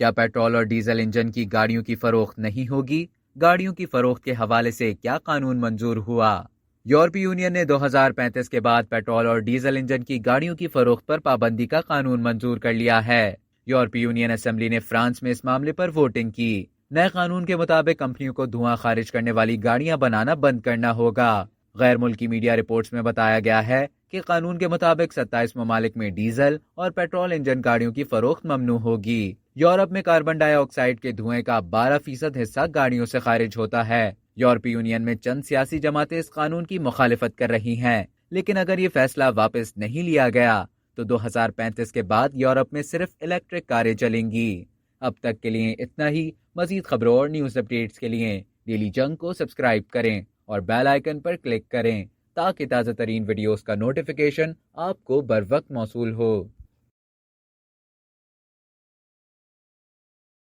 کیا پیٹرول اور diesel engine کی گاڑیوں کی فروخت نہیں ہوگی؟ گاڑیوں کی فروخت کے حوالے سے کیا قانون منظور ہوا؟ یورپی یونین نے 2035 کے بعد پیٹرول اور ڈیزل انجن کی گاڑیوں کی فروخت پر پابندی کا قانون منظور کر لیا ہے۔ یورپی یونین اسمبلی نے فرانس میں اس معاملے پر ووٹنگ کی۔ نئے قانون کے مطابق کمپنیوں کو دھواں خارج کرنے والی گاڑیاں بنانا بند کرنا ہوگا۔ غیر ملکی میڈیا رپورٹس میں بتایا گیا ہے کہ قانون کے مطابق 27 ممالک میں ڈیزل اور پیٹرول انجن گاڑیوں کی فروخت ممنوع ہوگی۔ یورپ میں کاربن ڈائی آکسائیڈ کے دھوئیں کا 12% حصہ گاڑیوں سے خارج ہوتا ہے۔ یورپی یونین میں چند سیاسی جماعتیں اس قانون کی مخالفت کر رہی ہیں، لیکن اگر یہ فیصلہ واپس نہیں لیا گیا تو 2035 کے بعد یورپ میں صرف الیکٹرک کاریں چلیں گی۔ اب تک کے لیے اتنا ہی۔ مزید خبروں اور نیوز اپڈیٹس کے لیے ڈیلی جنگ کو سبسکرائب کریں اور بیل آئیکن پر کلک کریں تاکہ تازہ ترین ویڈیوز کا نوٹیفیکیشن آپ کو بروقت موصول ہو۔